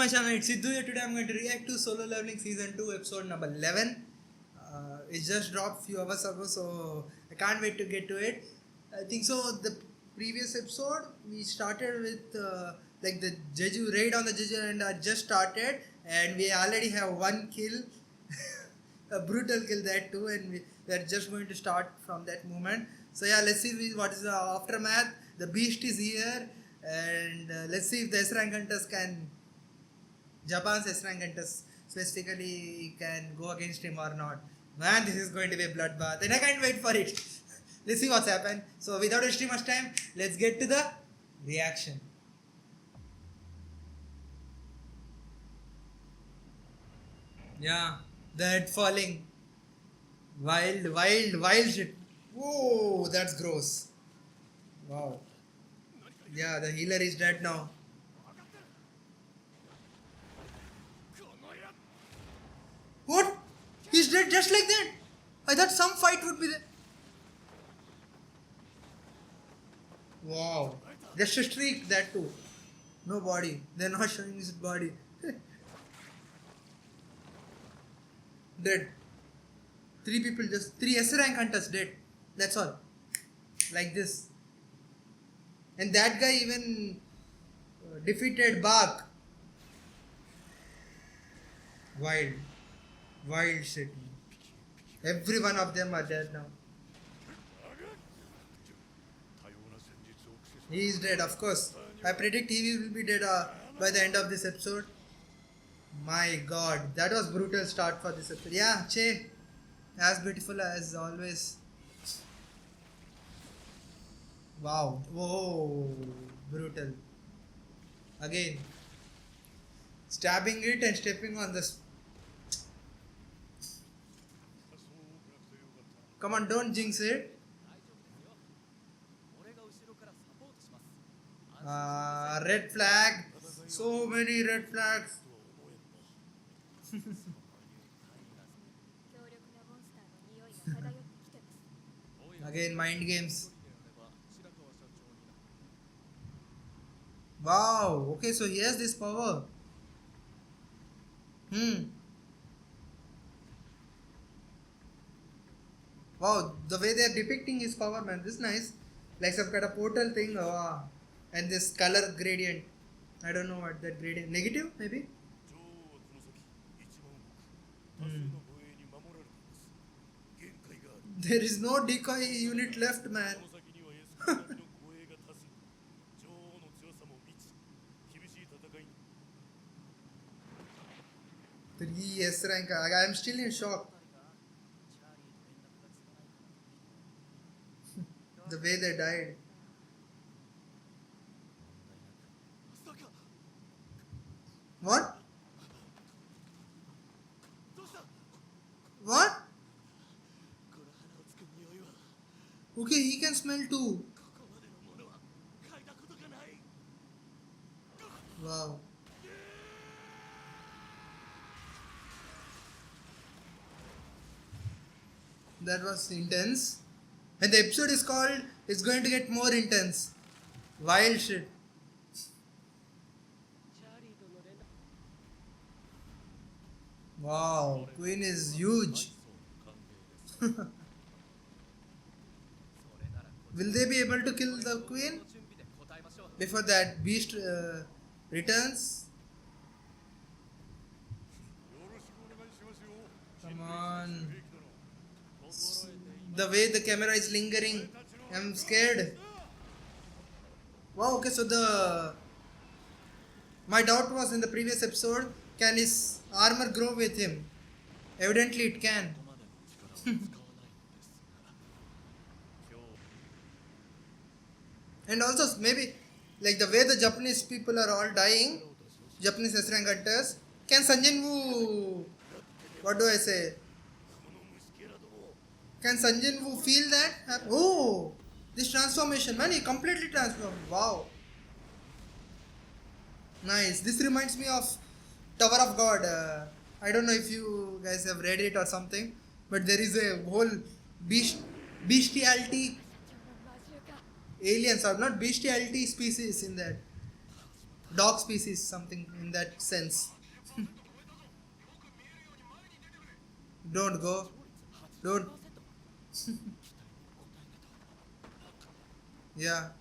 my channel, it's Sidhu here. Today I'm going to react to Solo Leveling Season 2 episode number 11. It just dropped few hours ago, so I can't wait to get to it. I think so. The previous episode we started with like the Jeju raid on the Jeju and I just started and we already have one kill, a brutal kill that too, and we are just going to start from that moment. So yeah, let's see what is the aftermath. The beast is here and let's see if the S-rank hunters can, Japan's S-rank hunters specifically, can go against him or not. Man, this is going to be a bloodbath and I can't wait for it. Let's see what's happened. So without wasting much time, let's get to the reaction. Yeah, the head falling. Wild shit. Whoa, that's gross. Wow. Yeah, the healer is dead now. What? He's dead just like that? I thought some fight would be there. Wow. Just a streak, that too. No body. They're not showing his body. Dead. Three S-rank hunters dead. That's all. Like this. And that guy even defeated Bach. Wild shit. Every one of them are dead now. He is dead, of course. I predict he will be dead by the end of this episode. My god, that was brutal start for this episode. Yeah, Che, as beautiful as always. Wow, whoa, brutal. Again, stabbing it and stepping on this. Come on, don't jinx it. Red flag. So many red flags. Again, mind games. Wow. Okay, so he has this power. Wow, the way they are depicting his power, man, this is nice. Like some kind of portal thing. And this color gradient. I don't know what that gradient. Negative, maybe? There is no decoy unit left, man. 3 S rank. I am still in shock. The way they died. What? What? Okay, he can smell too. Wow. That was intense. And the episode is called It's Going to Get More Intense. Wild shit. Wow, Queen is huge. Will they be able to kill the Queen before that beast returns? Come on. The way the camera is lingering, I'm scared. Wow, okay, so my doubt was in the previous episode, can his armor grow with him? Evidently it can. And also maybe like the way the Japanese people are all dying, Japanese S-rank hunters, can Sanjin Woo, what do I say? Can Sanjin Woo feel that? Oh, this transformation, man, he completely transformed. Wow. Nice. This reminds me of Tower of God. I don't know if you guys have read it or something, but there is a whole bestiality aliens or not bestiality species in that. dog species, something in that sense. Don't go. Don't. Yeah.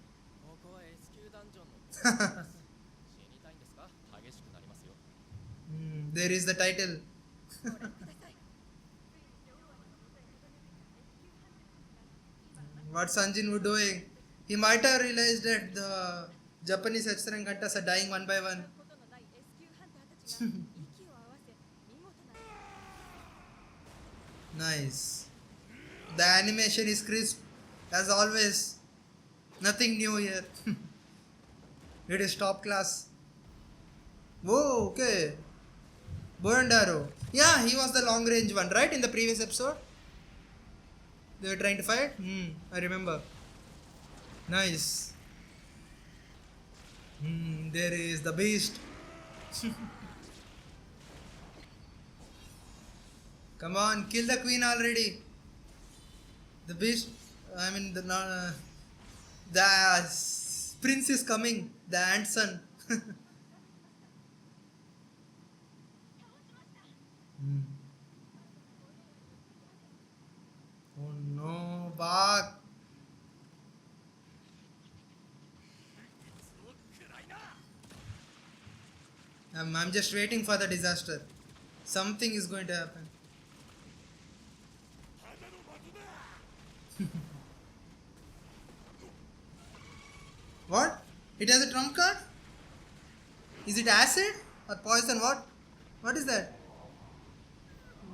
ここは S 級ダンジョンの死にたいんですか激しくなりますよ There is the title. What Sanjin was doing? He might have realized that the Japanese H-rank hunters are dying one by one. Nice. The animation is crisp, as always. Nothing new here. It is top class. Whoa, okay. Bow and arrow. Yeah, he was the long range one, right? In the previous episode? They were trying to fight? I remember. Nice. There is the beast. Come on, kill the queen already. The beast, I mean, the prince is coming. The ant son. Oh no, Bak. I'm just waiting for the disaster. Something is going to happen. What? It has a trump card? Is it acid or poison? What? What is that?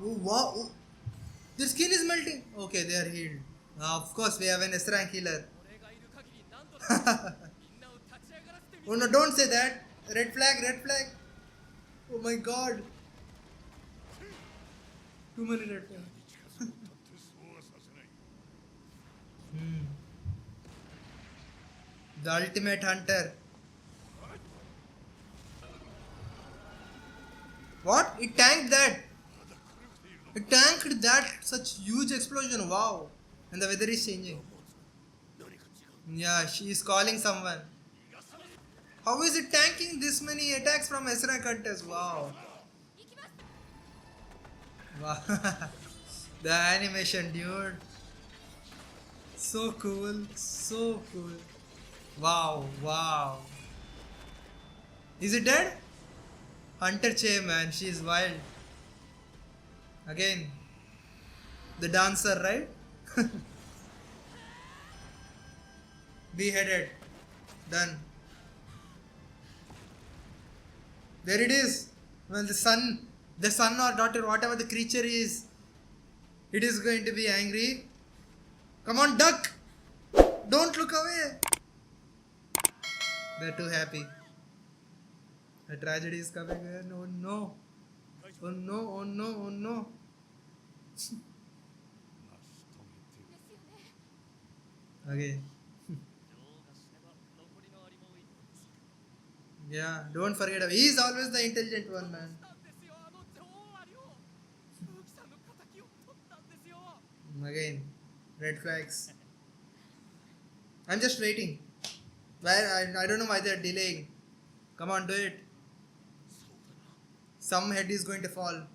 Wow. Their skin is melting. Okay, they are healed. Of course, we have an S rank healer. 俺がいる限り何度でもみんなを立ち上がらせてみ Oh no, don't say that. Red flag, red flag. Oh my god. Too many red flags. The ultimate hunter. What? It tanked that. It tanked that such huge explosion. Wow. And the weather is changing. Yeah, she is calling someone. How is it tanking this many attacks from S-rank hunters? Wow. Wow. The animation, dude. So cool. So cool. Wow. Wow. Is it dead? Hunter Che, man. She is wild. Again. The dancer, right? Beheaded. Done. There it is. When the son or daughter, whatever the creature is, it is going to be angry. Come on, duck! Don't look away! They're too happy. A tragedy is coming in. Oh no. Oh no, oh no, oh no. Okay. 女王が死ねば残りのアリも一気 Yeah, don't forget. He is always the intelligent one, man. たんですよあの女王アリを風紀さんの敵を取ったんですよ Again, red flags. I'm just waiting. I don't know why they're delaying. Come on, do it. Some head is going to fall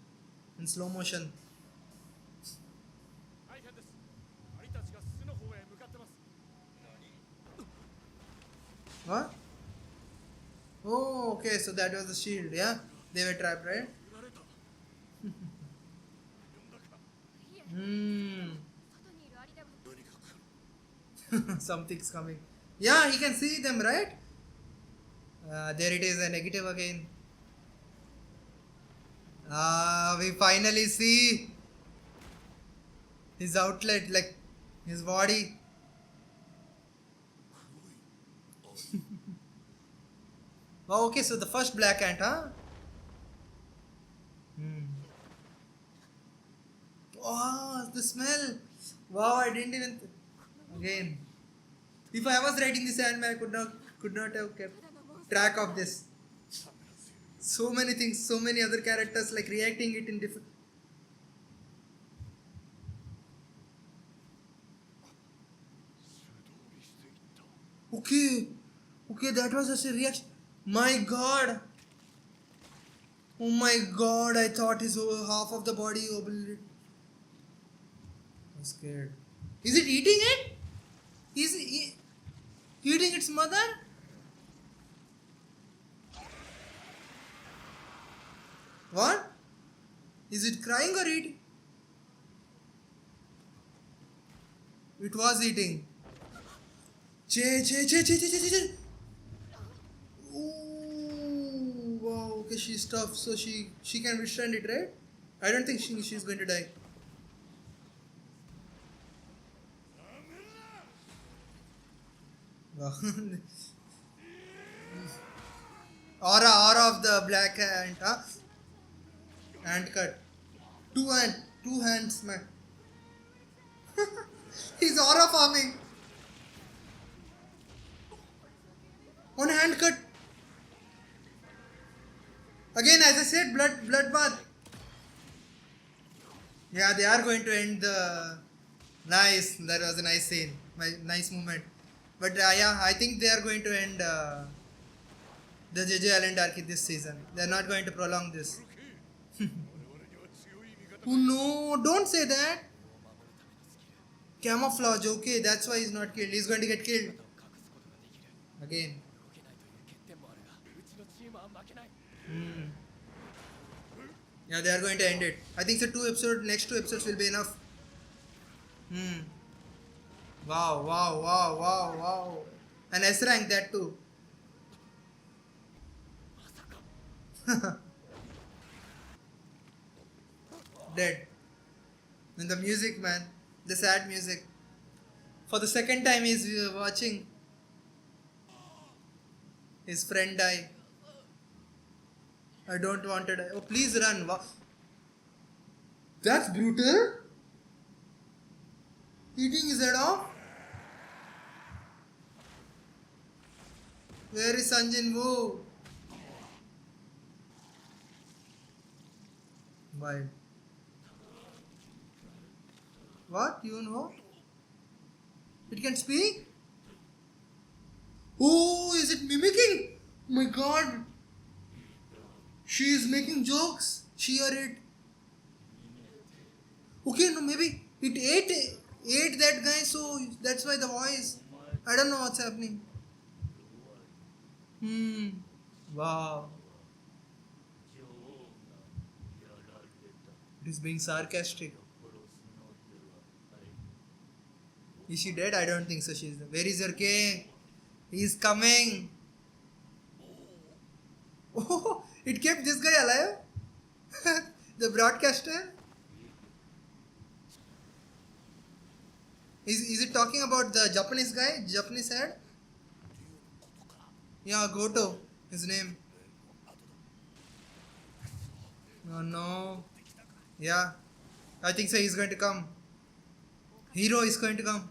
in slow motion. 大変ですアリたちが巣の方へ向かってます What? Oh, okay, so that was the shield, yeah? They were trapped, right? 売られた Hmm. 外にいるアリでも Something's coming. Yeah, he can see them, right? There it is, a negative again. We finally see his outlet, like his body. Oh, okay, so the first black ant, huh? Oh, the smell. Wow, I didn't even. Again. If I was writing this anime, I could not have kept track of this. So many things, so many other characters like reacting it in different. Okay, okay, that was just a reaction. My god! Oh my god, I thought his whole half of the body obliterated. I'm scared. Is it eating it? Is it eating its mother? What? Is it crying or eating? It was eating. Che, che, che, che, che, che, che, che. Ooh, wow. Okay, she's tough, so she can withstand it, right? I don't think she's going to die. Wow. Aura of the black ant, huh? Ant cut. Two hands, man. He's aura farming. One hand cut. Again, as I said, bloodbath. Yeah, they are going to end the. Nice. That was a nice scene. Nice moment. But yeah, I think they are going to end the JJ Island arc in this season. They are not going to prolong this. 我々には強い味方 Oh no! Don't say that. Camouflage. Okay, that's why he's not killed. He's going to get killed 姿を隠すことができる again. 動けないという欠点もあるがうちのチームは負けない Hmm. Yeah, they are going to end it. I think the next two episodes will be enough. Hmm. Wow, wow, wow, wow, wow. And S rank that too. まさか Dead. And the music, man. The sad music. For the second time, he's watching his friend die. I don't want to die. Oh, please run. Wow. That's brutal. Eating his head off. Where is Sanjin Woo? Why? What? You know? It can speak? Oh, is it mimicking? Oh my god. She is making jokes. She or it. Okay, no, maybe it ate that guy, so that's why the voice. I don't know what's happening. Wow. It is being sarcastic. Is she dead? I don't think so. She's. Where is your king? He's coming. Oh, it kept this guy alive? The broadcaster? Is it talking about the Japanese guy? Japanese head? Yeah, Goto. His name. Oh no. Yeah. I think so. He's going to come. Hero is going to come.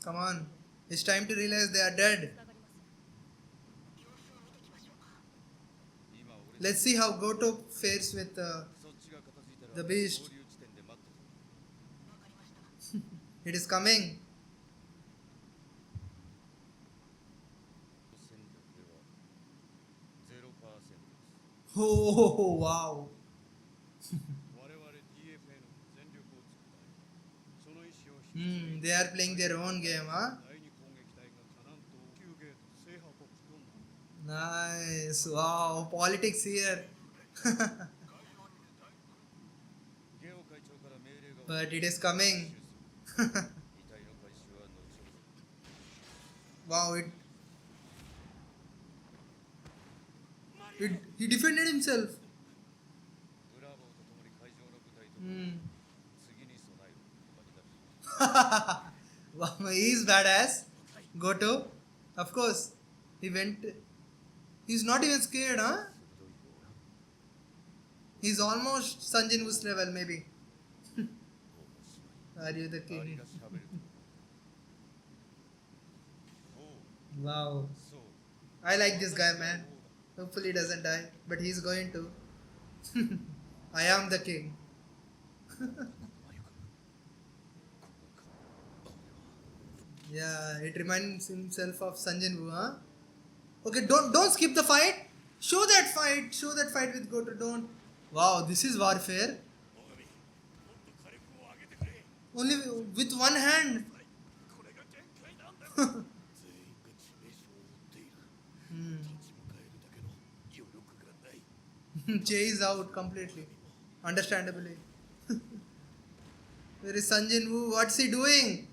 Come on. It's time to realize they are dead. Let's see how Goto fares with そっちが片付いたら the beast. 合流地点で待ってて It is coming. 戦力では 0% です Oh, wow. 我々 DFA の全力を尽くしたいその意思を引き継ぎ They are playing their own game, huh? 第二攻撃隊がカナン島9ゲート制覇国となる Nice. Wow. Politics here. ゲオ会長から命令が But it is coming. 遺体の回収は後ほど Wow. He defended himself. ブラボーと共に会場の部隊と 次に備えるWow, he is badass. Goto. Of course. He went. He's not even scared, huh? He's almost Sanjin Woo's level, maybe. Are you the アリ king? がしゃべるとおう Wow. そう I like this guy, man. Hopefully he doesn't die, but he's going to. I am the king. マリコここか俺は Yeah, it reminds himself of Sanjin Woo, huh? Okay, don't skip the fight. Show that fight. Show that fight with Goto. Don't. Wow, this is warfare. 最上もっと火力を上げてくれ Only with one hand. これが限界なんだ全員が致命傷を負っている Hmm. 立ち向かえるだけの余力がない Chase out completely. Understandably. Where is Sanjin Woo? What's he doing?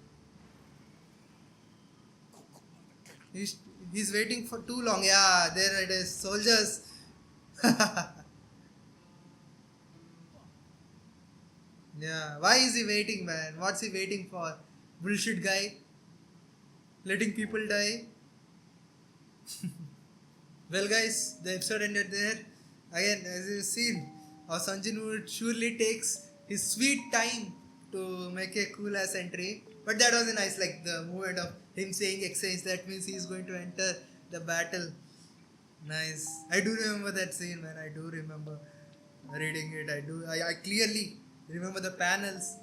ここまでか He's waiting for too long. Yeah, there it is. Soldiers. Yeah, why is he waiting, man? What's he waiting for? Bullshit guy? Letting people die? Well, guys, the episode ended there. Again, as you've seen, how Sanjin Woo surely takes his sweet time to make a cool ass entry. But that was a nice, like the movement of him saying exchange. That means he's going to enter the battle. Nice. I do remember that scene, man. I do remember reading it. I clearly remember the panels.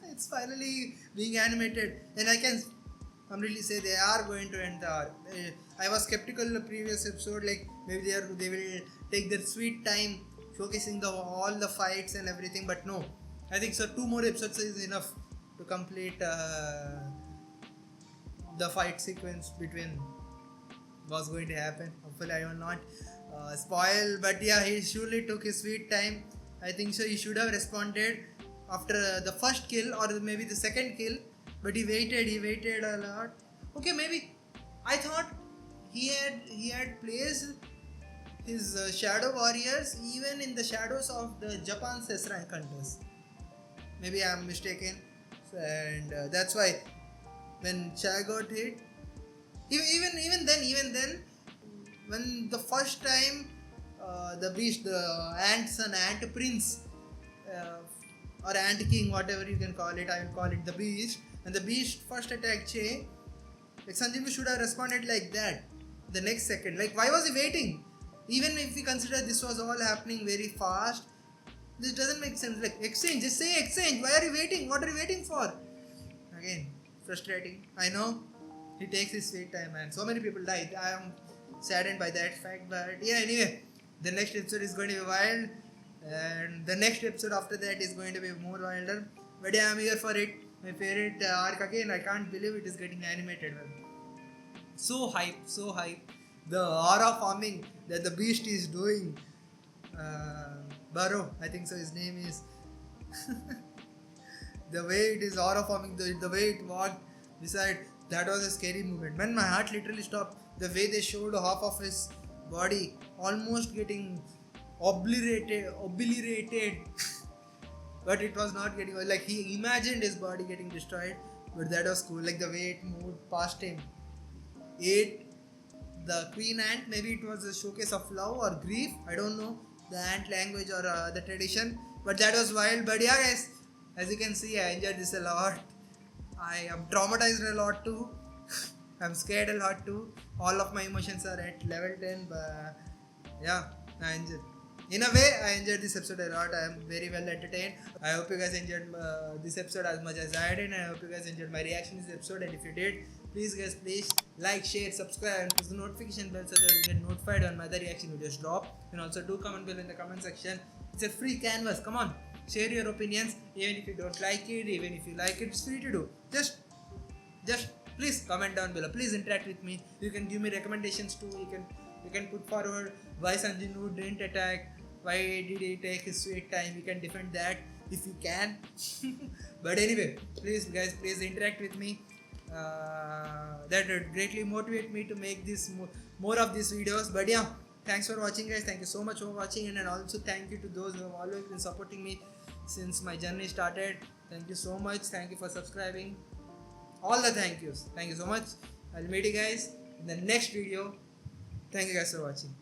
It's finally being animated, and I can completely say they are going to end the arc. I was skeptical in the previous episode, like maybe they will take their sweet time showcasing all the fights and everything, but no. I think so. 2 more episodes is enough to complete the fight sequence between what's going to happen. Hopefully, I will not spoil, but yeah, he surely took his sweet time. I think so. He should have responded after the first kill or maybe the second kill, but he waited a lot. Okay, maybe I thought he had placed his shadow warriors even in the shadows of the Japan's S rank hunters. Maybe I'm mistaken, and that's why when Chai got hit, even then, when the first time the beast, the ant son, ant prince, or ant king, whatever you can call it, I will call it the beast, and the beast first attacked Che, like Sanjay should have responded like that the next second. Like, why was he waiting? Even if we consider this was all happening very fast, this doesn't make sense. Like, exchange, just say exchange. Why are you waiting? What are you waiting for? Again, frustrating. I know he takes his sweet time, and so many people died. I am saddened by that fact, but yeah, anyway, the next episode is going to be wild, and the next episode after that is going to be more wilder. But yeah, I'm here for it. My favorite arc again. I can't believe it is getting animated. Man. So hype, so hype. The aura farming that the beast is doing. Burrow, I think so. His name is. The way it is aura forming, the way it walked beside, that was a scary moment. Man, my heart literally stopped. The way they showed half of his body almost getting obliterated. But it was not getting, like he imagined his body getting destroyed, but that was cool. Like the way it moved past him, ate the queen ant. Maybe it was a showcase of love or grief. I don't know the ant language or the tradition, but that was wild. But yeah, guys, as you can see, I enjoyed this a lot. I am traumatized a lot too. I'm scared a lot too. All of my emotions are at level 10, but yeah, I enjoyed. In a way, I enjoyed this episode a lot. I am very well entertained. I hope you guys enjoyed this episode as much as I did, and I hope you guys enjoyed my reaction to this episode. And if you did, please guys, please like, share, subscribe, and press the notification bell so that you get notified when my other reaction videos drop. And also do comment below in the comment section. It's a free canvas. Come on, share your opinions. Even if you don't like it, even if you like it, it's free to do. Just please comment down below. Please interact with me. You can give me recommendations too. You can put forward why Sanjay Woo didn't attack. Why did he take his sweet time? You can defend that if you can. But anyway, please guys, please interact with me. That would greatly motivate me to make this more of these videos. But yeah, thanks for watching, guys. Thank you so much for watching, and also thank you to those who have always been supporting me since my journey started. Thank you so much. Thank you for subscribing. All the thank yous. Thank you so much. I'll meet you guys in the next video. Thank you guys for watching.